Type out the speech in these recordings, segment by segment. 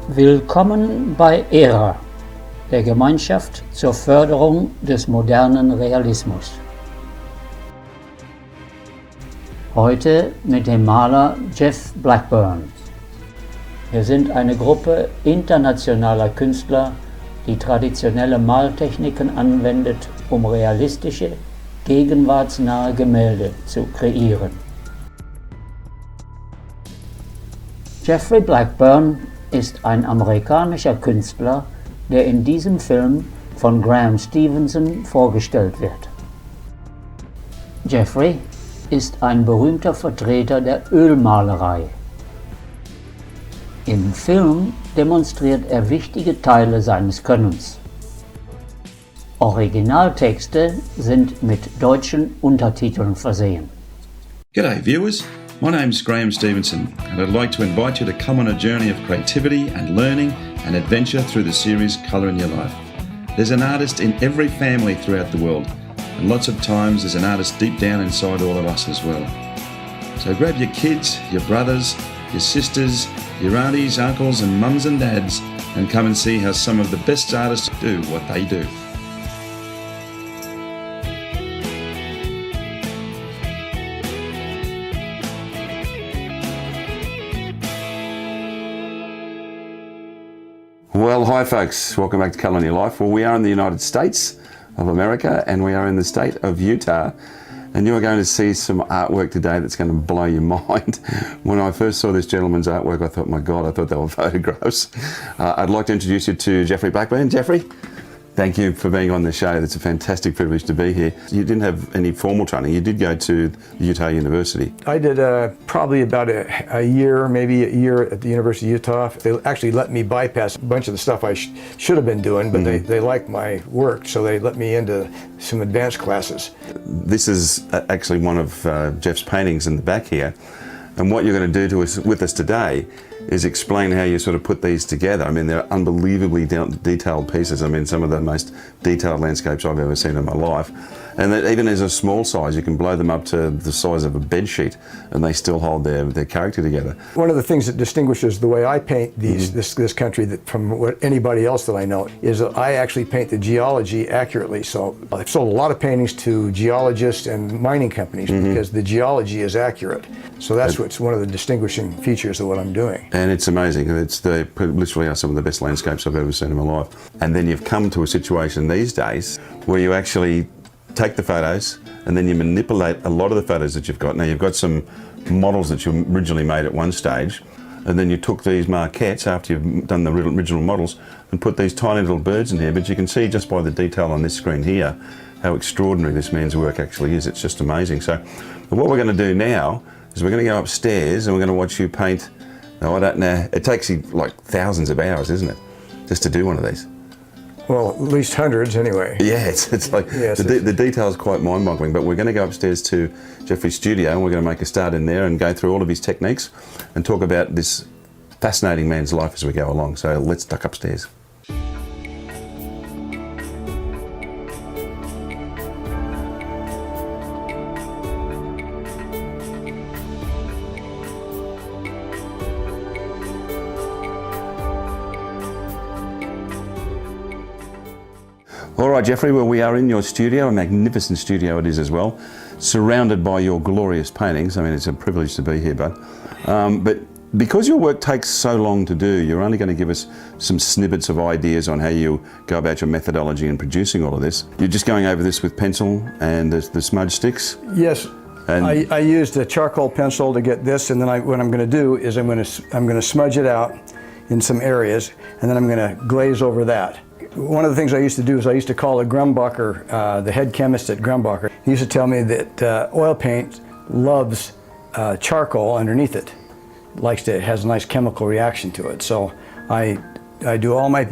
Willkommen bei ERA, der Gemeinschaft zur Förderung des modernen Realismus. Heute mit dem Maler Geoffrey Blackburn. Wir sind eine Gruppe internationaler Künstler, die traditionelle Maltechniken anwendet, um realistische, gegenwartsnahe Gemälde zu kreieren. Geoffrey Blackburn ist ein amerikanischer Künstler, der in diesem Film von Graham Stevenson vorgestellt wird. Geoffrey ist ein berühmter Vertreter der Ölmalerei. Im Film demonstriert er wichtige Teile seines Könnens. Originaltexte sind mit deutschen Untertiteln versehen. G'day viewers, my name's Graham Stevenson and I'd like to invite you to come on a journey of creativity and learning and adventure through the series Colour in Your Life. There's an artist in every family throughout the world, and lots of times there's an artist deep down inside all of us as well. So grab your kids, your brothers, your sisters, your aunties, uncles and mums and dads and come and see how some of the best artists do what they do. Well, hi folks, welcome back to Colour in Your Life. Well, we are in the United States of America and we are in the state of Utah, and you are going to see some artwork today that's going to blow your mind. When I first saw this gentleman's artwork, I thought, my God, I thought they were photographs. I'd like to introduce you to Geoffrey Blackburn. Geoffrey, thank you for being on the show. It's a fantastic privilege to be here. You didn't have any formal training. You did go to Utah University. I did probably about a year, maybe a year at the University of Utah. They actually let me bypass a bunch of the stuff I should have been doing, but they liked my work, so they let me into some advanced classes. This is actually one of Jeff's paintings in the back here. And what you're going to do with us today is explain how you sort of put these together. I mean, they're unbelievably detailed pieces. I mean, some of the most detailed landscapes I've ever seen in my life. And that even as a small size, you can blow them up to the size of a bed sheet and they still hold their character together. One of the things that distinguishes the way I paint this country from anybody else that I know is that I actually paint the geology accurately. So I've sold a lot of paintings to geologists and mining companies because the geology is accurate. So that's what's one of the distinguishing features of what I'm doing. And it's amazing. They literally are some of the best landscapes I've ever seen in my life. And then you've come to a situation these days where you actually take the photos and then you manipulate a lot of the photos that you've got. Now you've got some models that you originally made at one stage, and then you took these maquettes after you've done the original models and put these tiny little birds in here. But you can see just by the detail on this screen here how extraordinary this man's work actually is. It's just amazing. So what we're going to do now is we're going to go upstairs and we're going to watch you paint. Now I don't know, it takes you like thousands of hours, isn't it, just to do one of these? Well, at least hundreds anyway. Yeah, it's like the detail is quite mind-boggling, but we're going to go upstairs to Geoffrey's studio and we're going to make a start in there and go through all of his techniques and talk about this fascinating man's life as we go along. So let's duck upstairs. All right, Geoffrey, well, we are in your studio, a magnificent studio it is as well, surrounded by your glorious paintings. I mean, it's a privilege to be here, bud. But because your work takes so long to do, you're only going to give us some snippets of ideas on how you go about your methodology in producing all of this. You're just going over this with pencil and the smudge sticks? Yes. And I used a charcoal pencil to get this, and then what I'm going to do is I'm going to smudge it out in some areas, and then I'm going to glaze over that. One of the things I used to do is I used to call a Grumbacher, the head chemist at Grumbacher. He used to tell me that oil paint loves charcoal underneath it. It has a nice chemical reaction to it. So I do all my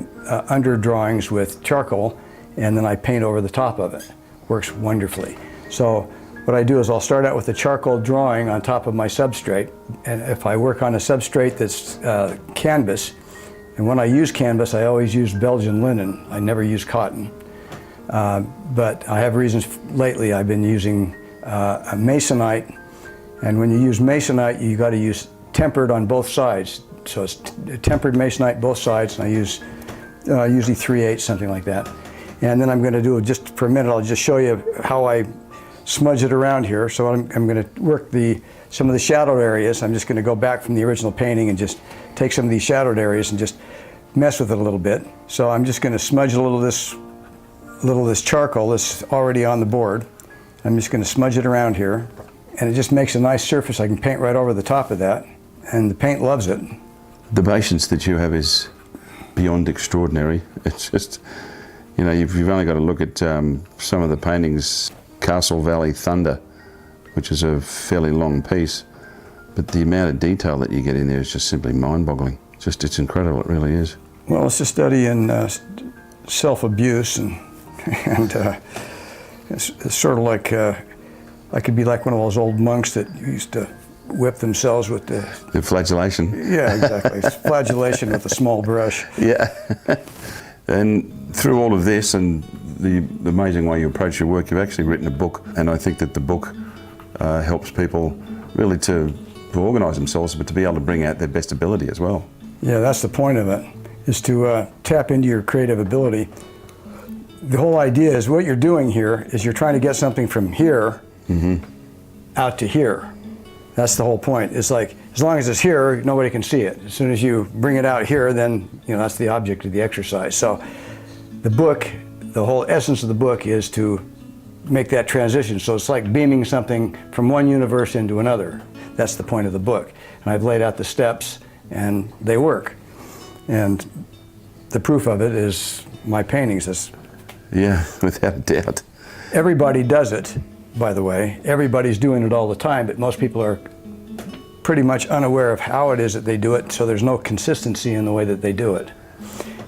under drawings with charcoal, and then I paint over the top of it. Works wonderfully. So what I do is I'll start out with a charcoal drawing on top of my substrate, and if I work on a substrate that's canvas, and when I use canvas, I always use Belgian linen. I never use cotton. But I have reasons. Lately, I've been using a masonite, and when you use masonite, you got to use tempered on both sides. So it's tempered masonite both sides, and I use usually 3/8, something like that. And then I'm going to do, just for a minute, I'll just show you how I smudge it around here. So I'm going to work some of the shadowed areas. I'm just going to go back from the original painting and just take some of these shadowed areas and just mess with it a little bit. So I'm just going to smudge a little of this charcoal that's already on the board. I'm just going to smudge it around here, and it just makes a nice surface. I can paint right over the top of that, and the paint loves it. The patience that you have is beyond extraordinary. It's just, you know, you've only got to look at some of the paintings, Castle Valley Thunder, which is a fairly long piece, but the amount of detail that you get in there is just simply mind-boggling. It's incredible, it really is. Well, it's a study in self-abuse, and it's sort of like, I could be like one of those old monks that used to whip themselves with the flagellation. Yeah, exactly. It's flagellation with a small brush. Yeah. And through all of this and the amazing way you approach your work, you've actually written a book, and I think that the book helps people really to organise themselves, but to be able to bring out their best ability as well. Yeah, that's the point of it, is to tap into your creative ability. The whole idea is what you're doing here is you're trying to get something from here out to here. That's the whole point. It's like, as long as it's here, nobody can see it. As soon as you bring it out here, then, you know, that's the object of the exercise. So the book, the whole essence of the book is to make that transition. So it's like beaming something from one universe into another. That's the point of the book. And I've laid out the steps, and they work. And the proof of it is my paintings. Yeah, without a doubt. Everybody does it, by the way. Everybody's doing it all the time, but most people are pretty much unaware of how it is that they do it, so there's no consistency in the way that they do it.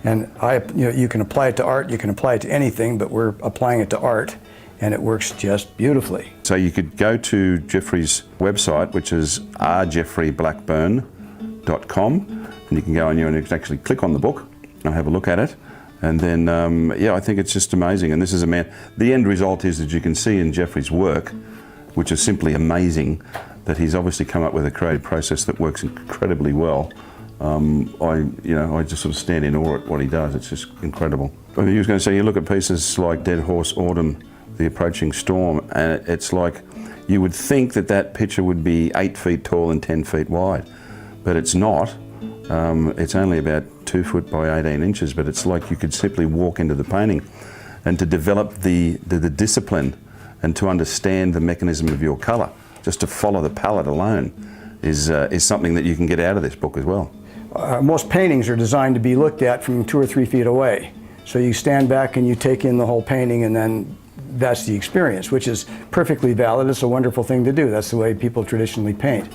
And you can apply it to art, you can apply it to anything, but we're applying it to art, and it works just beautifully. So you could go to Geoffrey's website, which is rgeoffreyblackburn.com, and you can go on here and you can actually click on the book and have a look at it. And then, yeah, I think it's just amazing. And this is a man, the end result is that you can see in Geoffrey's work, which is simply amazing, that he's obviously come up with a creative process that works incredibly well. I just sort of stand in awe at what he does. It's just incredible. I mean, he was going to say, you look at pieces like Dead Horse Autumn, The Approaching Storm, and it's like, you would think that that picture would be 8 feet tall and 10 feet wide, but it's not. It's only about 2 foot by 18 inches, but it's like you could simply walk into the painting, and to develop the discipline and to understand the mechanism of your colour, just to follow the palette alone, is something that you can get out of this book as well. Most paintings are designed to be looked at from 2 or 3 feet away. So you stand back and you take in the whole painting, and then that's the experience, which is perfectly valid. It's a wonderful thing to do. That's the way people traditionally paint.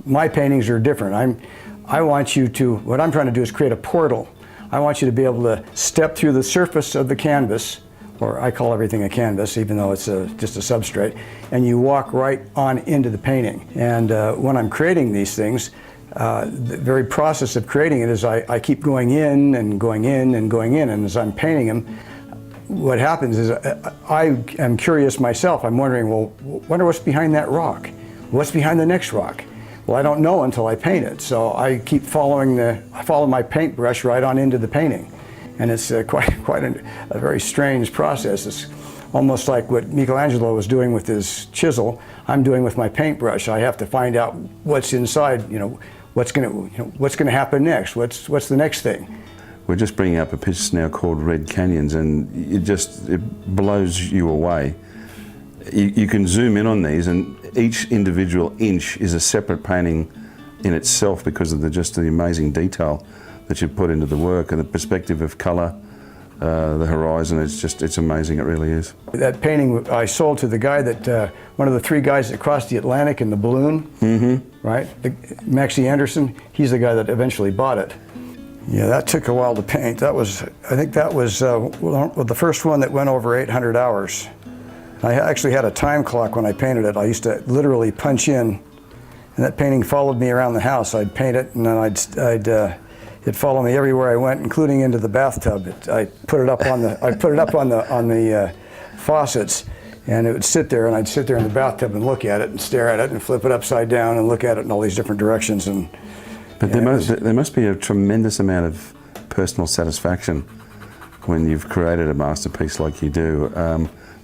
My paintings are different. I want you to, what I'm trying to do is create a portal. I want you to be able to step through the surface of the canvas, or I call everything a canvas, even though it's just a substrate, and you walk right on into the painting. And when I'm creating these things, the very process of creating it is I keep going in and going in and going in, and as I'm painting them, what happens is I am curious myself. I'm wondering, well, wonder what's behind that rock? What's behind the next rock? Well, I don't know until I paint it, so I keep I follow my paintbrush right on into the painting, and it's quite a very strange process. It's almost like what Michelangelo was doing with his chisel. I'm doing with my paintbrush. I have to find out what's inside. You know, what's going to happen next. What's the next thing? We're just bringing up a piece now called Red Canyons, and it blows you away. You can zoom in on these, and each individual inch is a separate painting in itself because of the amazing detail that you put into the work and the perspective of colour, the horizon. It's amazing. It really is. That painting I sold to the guy that one of the 3 guys that crossed the Atlantic in the balloon, right? Maxie Anderson. He's the guy that eventually bought it. Yeah, that took a while to paint. I think that was the first one that went over 800 hours. I actually had a time clock when I painted it. I used to literally punch in, and that painting followed me around the house. I'd paint it, and then it'd follow me everywhere I went, including into the bathtub. I put it up on the faucets, and it would sit there, and I'd sit there in the bathtub and look at it and stare at it and flip it upside down and look at it in all these different directions. And But there must be a tremendous amount of personal satisfaction when you've created a masterpiece like you do.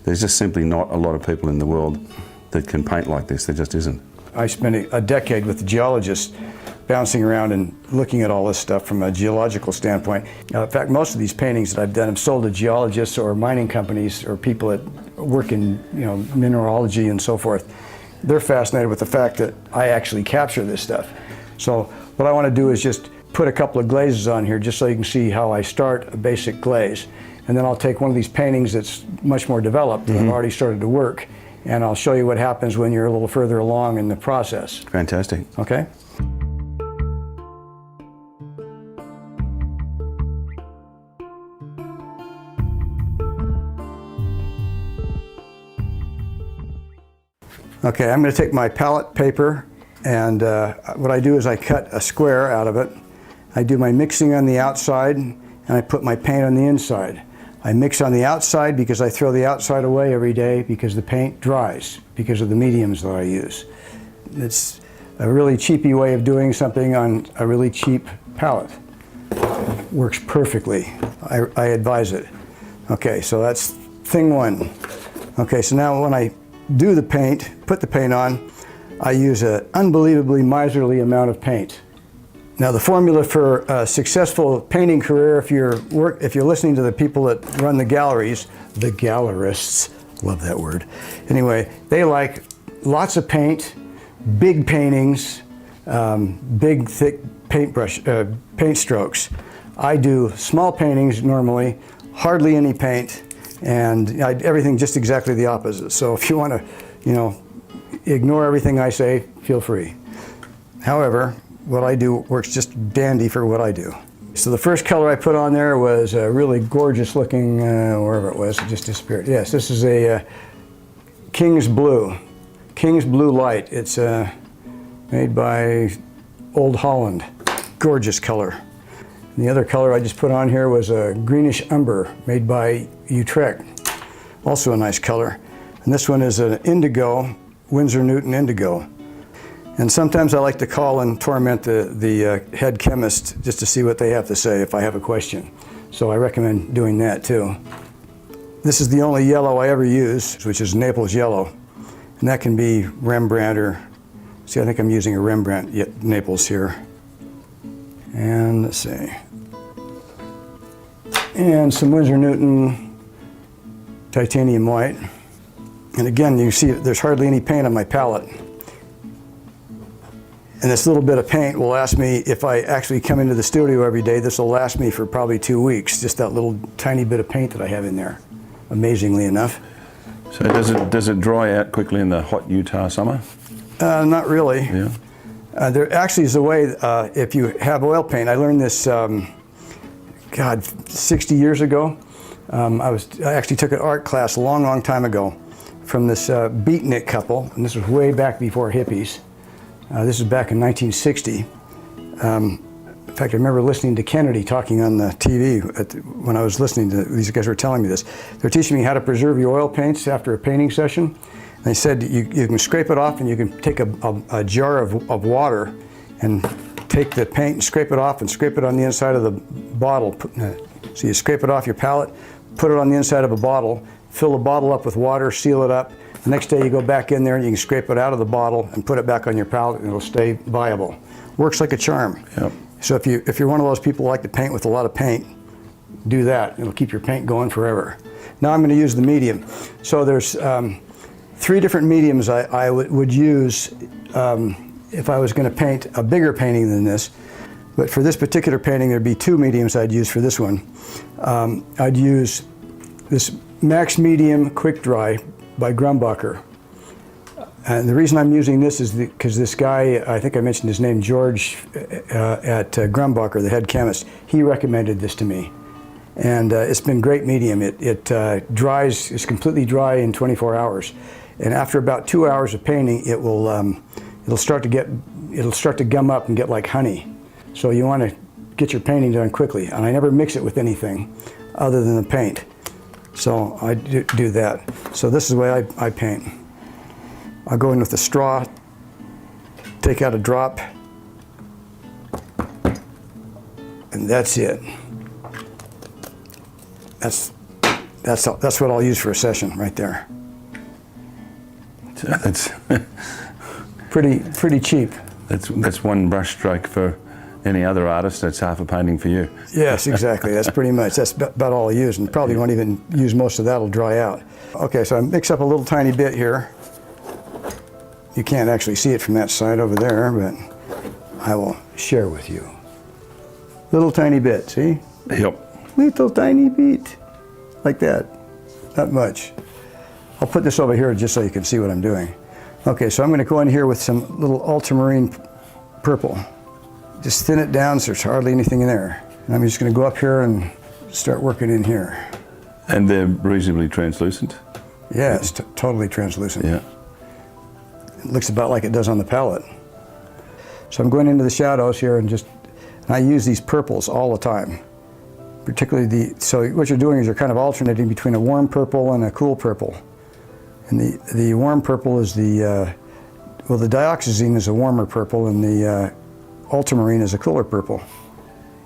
There's just simply not a lot of people in the world that can paint like this. There just isn't. I spent a decade with geologists bouncing around and looking at all this stuff from a geological standpoint. In fact, most of these paintings that I've done have sold to geologists or mining companies or people that work in mineralogy and so forth. They're fascinated with the fact that I actually capture this stuff. So what I want to do is just put a couple of glazes on here just so you can see how I start a basic glaze. And then I'll take one of these paintings that's much more developed that I've already started to work, and I'll show you what happens when you're a little further along in the process. Fantastic. Okay? Okay, I'm going to take my palette paper, and what I do is I cut a square out of it. I do my mixing on the outside, and I put my paint on the inside. I mix on the outside because I throw the outside away every day because the paint dries because of the mediums that I use. It's a really cheapy way of doing something on a really cheap palette. It works perfectly. I advise it. Okay, so that's thing one. Okay, so now when I do the paint, put the paint on, I use an unbelievably miserly amount of paint. Now the formula for a successful painting career, if you're listening to the people that run the galleries, the gallerists, love that word. Anyway, they like lots of paint, big paintings, big thick paint strokes. I do small paintings normally, hardly any paint, and everything just exactly the opposite. So if you want to, ignore everything I say, feel free. However, what I do works just dandy for what I do. So the first color I put on there was a really gorgeous looking, wherever it was, it just disappeared. Yes, this is a King's Blue Light. It's made by Old Holland. Gorgeous color. And the other color I just put on here was a greenish umber made by Utrecht. Also a nice color. And this one is an indigo, Winsor Newton indigo. And sometimes I like to call and torment the head chemist just to see what they have to say if I have a question. So I recommend doing that too. This is the only yellow I ever use, which is Naples yellow. And that can be Rembrandt or, see, I think I'm using a Rembrandt Naples here. And let's see. And some Winsor Newton titanium white. And again, you see there's hardly any paint on my palette. And this little bit of paint will last me, if I actually come into the studio every day, this will last me for probably 2 weeks, just that little tiny bit of paint that I have in there, amazingly enough. So does it dry out quickly in the hot Utah summer? Not really. Yeah. There actually is a way, if you have oil paint, I learned this, 60 years ago. I actually took an art class a long, long time ago from this beatnik couple, and this was way back before hippies. This is back in 1960. In fact, I remember listening to Kennedy talking on the TV when I was listening to these guys were telling me this. They're teaching me how to preserve your oil paints after a painting session. And they said you can scrape it off and you can take a jar of water and take the paint and scrape it off and scrape it on the inside of the bottle. So you scrape it off your palette, put it on the inside of a bottle, fill the bottle up with water, seal it up. The next day you go back in there and you can scrape it out of the bottle and put it back on your palette and it'll stay viable. Works like a charm. Yep. So if you're one of those people who like to paint with a lot of paint, do that. It'll keep your paint going forever. Now I'm going to use the medium. So there's 3 different mediums I would use if I was going to paint a bigger painting than this. But for this particular painting, there'd be 2 mediums I'd use for this one. I'd use this Max Medium Quick Dry by Grumbacher. And the reason I'm using this is because this guy, I think I mentioned his name, George at Grumbacher, the head chemist, he recommended this to me. And it's been great medium. It dries, it's completely dry in 24 hours. And after about 2 hours of painting, it'll start to gum up and get like honey. So you want to get your painting done quickly. And I never mix it with anything other than the paint. So I do that. So this is the way I paint. I'll go in with a straw, take out a drop, And that's it. That's what I'll use for a session right there. That's pretty cheap. That's one brush stroke for any other artist. That's half a painting for you. Yes, exactly. That's pretty much. That's about all I use, and probably won't even use most of that. It'll dry out. Okay, so I mix up a little tiny bit here. You can't actually see it from that side over there, but I will share with you. Little tiny bit, see? Yep. Little tiny bit, like that. Not much. I'll put this over here just so you can see what I'm doing. Okay, so I'm going to go in here with some little ultramarine purple. Just thin it down so there's hardly anything in there. And I'm just going to go up here and start working in here. And they're reasonably translucent? Yeah, it's totally translucent. Yeah. It looks about like it does on the palette. So I'm going into the shadows here and I use these purples all the time. Particularly so what you're doing is you're kind of alternating between a warm purple and a cool purple. And the warm purple is the dioxazine is a warmer purple, and the ultramarine is a cooler purple.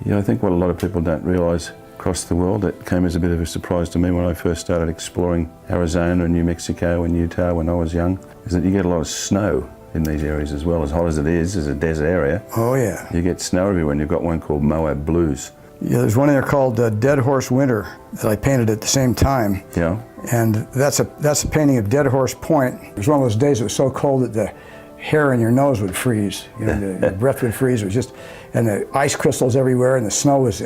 Yeah, I think what a lot of people don't realise across the world, it came as a bit of a surprise to me when I first started exploring Arizona and New Mexico and Utah when I was young, is that you get a lot of snow in these areas as well. As hot as it is a desert area. Oh yeah. You get snow everywhere, and you've got one called Moab Blues. Yeah, there's one in there called Dead Horse Winter that I painted at the same time. Yeah. And that's a painting of Dead Horse Point. It was one of those days it was so cold that the hair in your nose would freeze. You know, the breath would freeze. It was just, and the ice crystals everywhere, and the snow was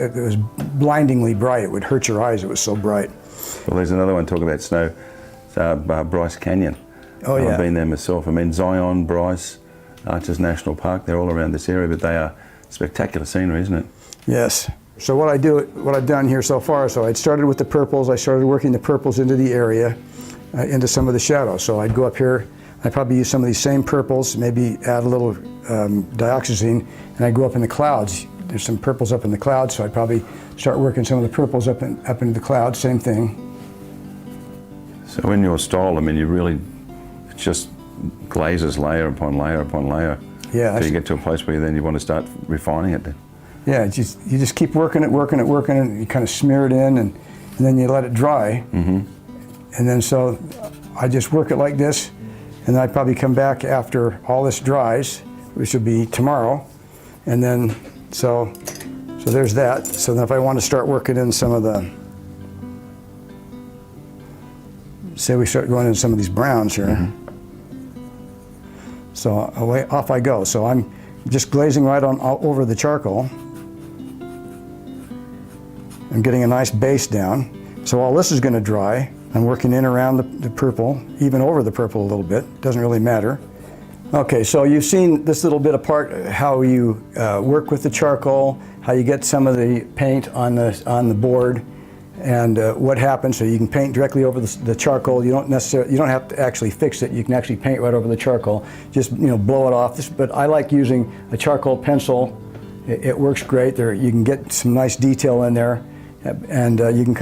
blindingly bright. It would hurt your eyes. It was so bright. Well, there's another one talking about snow. It's Bryce Canyon. Oh yeah. I've been there myself. I mean, Zion, Bryce, Arches National Park. They're all around this area, but they are spectacular scenery, isn't it? Yes. So what I've done here so far, so I'd started with the purples. I started working the purples into the area, into some of the shadows. So I'd go up here, I'd probably use some of these same purples, maybe add a little dioxazine, and I'd go up in the clouds. There's some purples up in the clouds, so I'd probably start working some of the purples up into the clouds, same thing. So in your style, I mean, it just glazes layer upon layer upon layer. Yeah. So you get to a place where you want to start refining it then. Yeah, you just keep working it, and you kind of smear it in, and then you let it dry. Mm-hmm. And then so I just work it like this, and then I probably come back after all this dries, which will be tomorrow. And then, so there's that. So then if I want to start working in some of the, say we start going into some of these browns here. Mm-hmm. So off I go. So I'm just glazing right on over the charcoal. I'm getting a nice base down. So while this is going to dry, I'm working in around the purple, even over the purple a little bit. Doesn't really matter. Okay, so you've seen this little bit apart, how you work with the charcoal, how you get some of the paint on the board, and what happens. So you can paint directly over the charcoal. You don't have to actually fix it. You can actually paint right over the charcoal. Just blow it off. But I like using a charcoal pencil. It works great. You can get some nice detail in there. And you can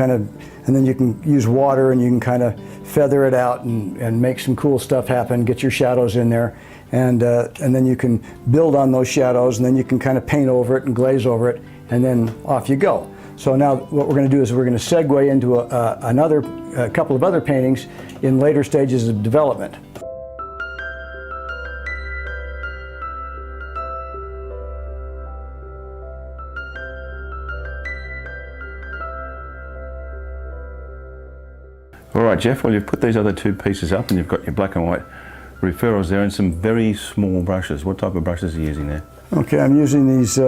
and then you can use water, and you can kind of feather it out and make some cool stuff happen, get your shadows in there, and then you can build on those shadows, and then you can kind of paint over it and glaze over it, and then off you go. So now what we're going to do is we're going to segue into a couple of other paintings in later stages of development. All right, Jeff, well, you've put these other two pieces up, and you've got your black and white referrals there and some very small brushes. What type of brushes are you using there? Okay, I'm using these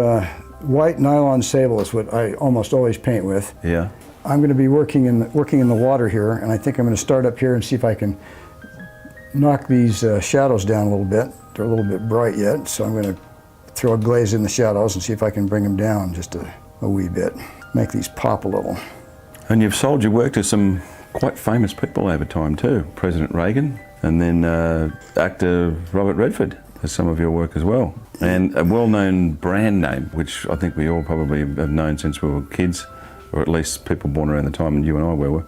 white nylon sable is what I almost always paint with. Yeah. I'm going to be working in the water here, and I think I'm going to start up here and see if I can knock these shadows down a little bit. They're a little bit bright yet, so I'm going to throw a glaze in the shadows and see if I can bring them down just a wee bit. Make these pop a little. And you've sold your work to some quite famous people over time too. President Reagan, and then actor Robert Redford has some of your work as well. And a well-known brand name, which I think we all probably have known since we were kids, or at least people born around the time and you and I were,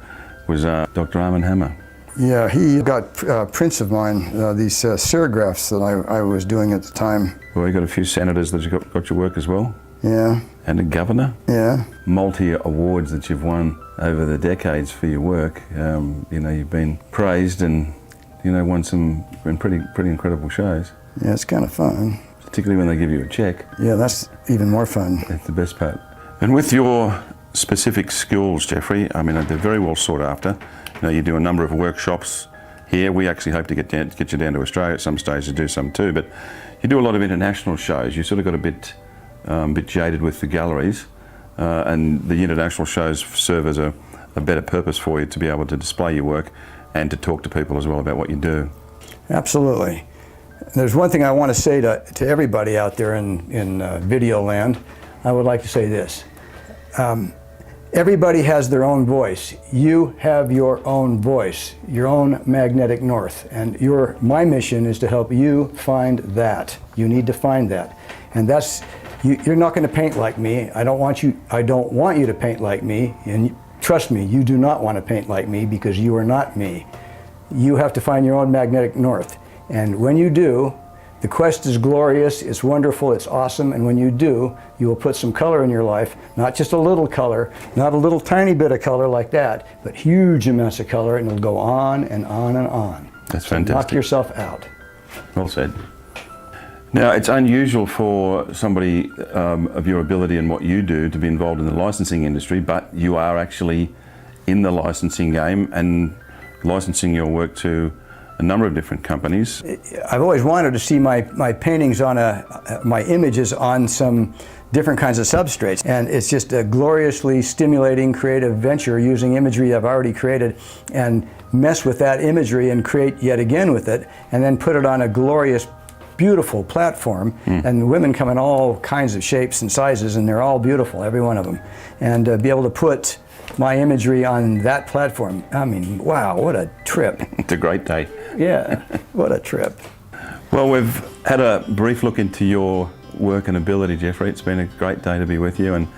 was Dr. Armand Hammer. Yeah, he got prints of mine, these serigraphs that I was doing at the time. Well, you got a few senators that got your work as well? Yeah. and a governor. Yeah. Multi-awards that you've won over the decades for your work. You've been praised and, won some pretty incredible shows. Yeah, it's kind of fun. Particularly when they give you a check. Yeah, that's even more fun. That's the best part. And with your specific skills, Geoffrey, they're very well sought after. You do a number of workshops here. We actually hope to get you down to Australia at some stage to do some too, but you do a lot of international shows. You sort of got a bit jaded with the galleries, and the international shows serve as a better purpose for you to be able to display your work and to talk to people as well about what you do. Absolutely. There's one thing I want to say to everybody out there in video land. I would like to say this. Everybody has their own voice. You have your own voice, your own magnetic north, and my mission is to help you find that. You need to find that, and that's you're not going to paint like me. I don't want you to paint like me, and trust me, you do not want to paint like me because you are not me. You have to find your own magnetic north, and when you do, the quest is glorious, it's wonderful, it's awesome, and when you do, you will put some color in your life, not just a little color, not a little tiny bit of color like that, but huge amounts of color, and it'll go on and on and on. That's so fantastic. Knock yourself out. Well said. Now, it's unusual for somebody of your ability and what you do to be involved in the licensing industry, but you are actually in the licensing game and licensing your work to a number of different companies. I've always wanted to see my paintings on my images on some different kinds of substrates, and it's just a gloriously stimulating creative venture using imagery I've already created and mess with that imagery and create yet again with it, and then put it on a glorious, beautiful platform, and women come in all kinds of shapes and sizes, and they're all beautiful, every one of them, and be able to put my imagery on that platform. Wow, what a trip. It's a great day. Yeah, what a trip. Well, we've had a brief look into your work and ability, Geoffrey. It's been a great day to be with you, and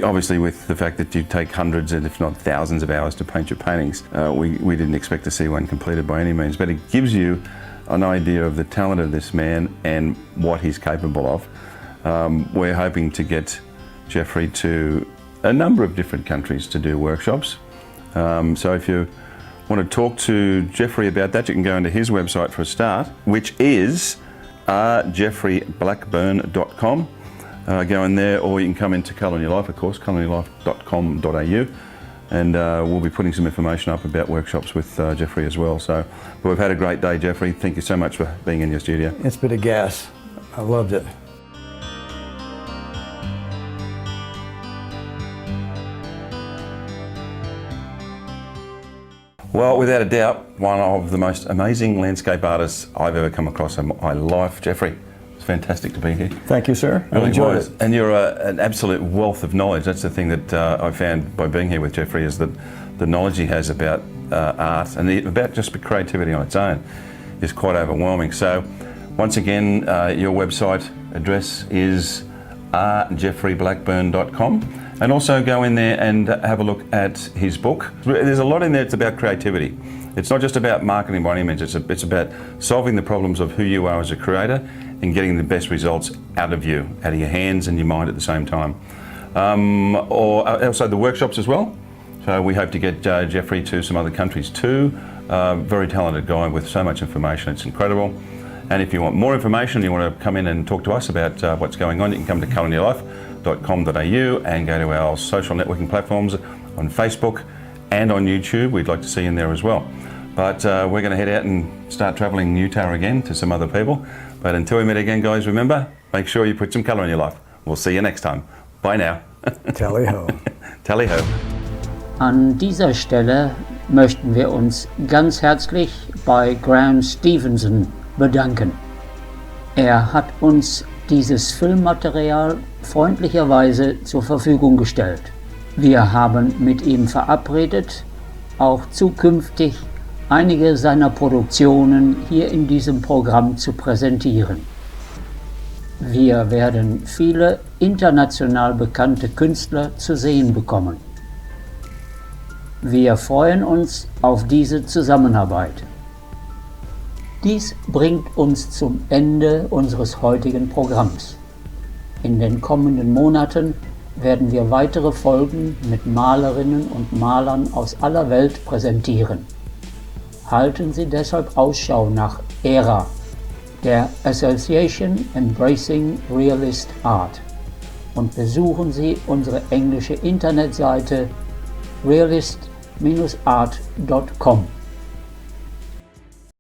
obviously with the fact that you take hundreds and if not thousands of hours to paint your paintings, we didn't expect to see one completed by any means, but it gives you an idea of the talent of this man and what he's capable of. We're hoping to get Geoffrey to a number of different countries to do workshops. So if you want to talk to Geoffrey about that, you can go into his website for a start, which is geoffreyblackburn.com. Go in there, or you can come into Colour in Your Life, of course, colourinyoulife.com.au, and we'll be putting some information up about workshops with Geoffrey as well. So we've had a great day, Geoffrey. Thank you so much for being in your studio. It's been a gas. I loved it. Well, without a doubt, one of the most amazing landscape artists I've ever come across in my life. Geoffrey, it's fantastic to be here. Thank you, sir. I enjoyed it. And you're an absolute wealth of knowledge. That's the thing that I found by being here with Geoffrey, is that the knowledge he has about art and about just creativity on its own is quite overwhelming. So once again, your website address is geoffreyblackburn.com. And also go in there and have a look at his book. There's a lot in there that's about creativity. It's not just about marketing by any means, it's about solving the problems of who you are as a creator and getting the best results out of you, out of your hands and your mind at the same time. Or also the workshops as well. So we hope to get Geoffrey to some other countries too. Very talented guy with so much information, it's incredible. And if you want more information, you want to come in and talk to us about what's going on, you can come to colourinyoulife.com.au and go to our social networking platforms on Facebook and on YouTube. We'd like to see you in there as well. But we're going to head out and start travelling Utah again to some other people. But until we meet again, guys, remember, make sure you put some colour in your life. We'll see you next time. Bye now. Tally ho. Tally ho. An dieser Stelle möchten wir uns ganz herzlich bei Graham Stevenson bedanken. Er hat uns dieses Filmmaterial freundlicherweise zur Verfügung gestellt. Wir haben mit ihm verabredet, auch zukünftig einige seiner Produktionen hier in diesem Programm zu präsentieren. Wir werden viele international bekannte Künstler zu sehen bekommen. Wir freuen uns auf diese Zusammenarbeit. Dies bringt uns zum Ende unseres heutigen Programms. In den kommenden Monaten werden wir weitere Folgen mit Malerinnen und Malern aus aller Welt präsentieren. Halten Sie deshalb Ausschau nach ERA, der Association Embracing Realist Art, und besuchen Sie unsere englische Internetseite realist-art.com.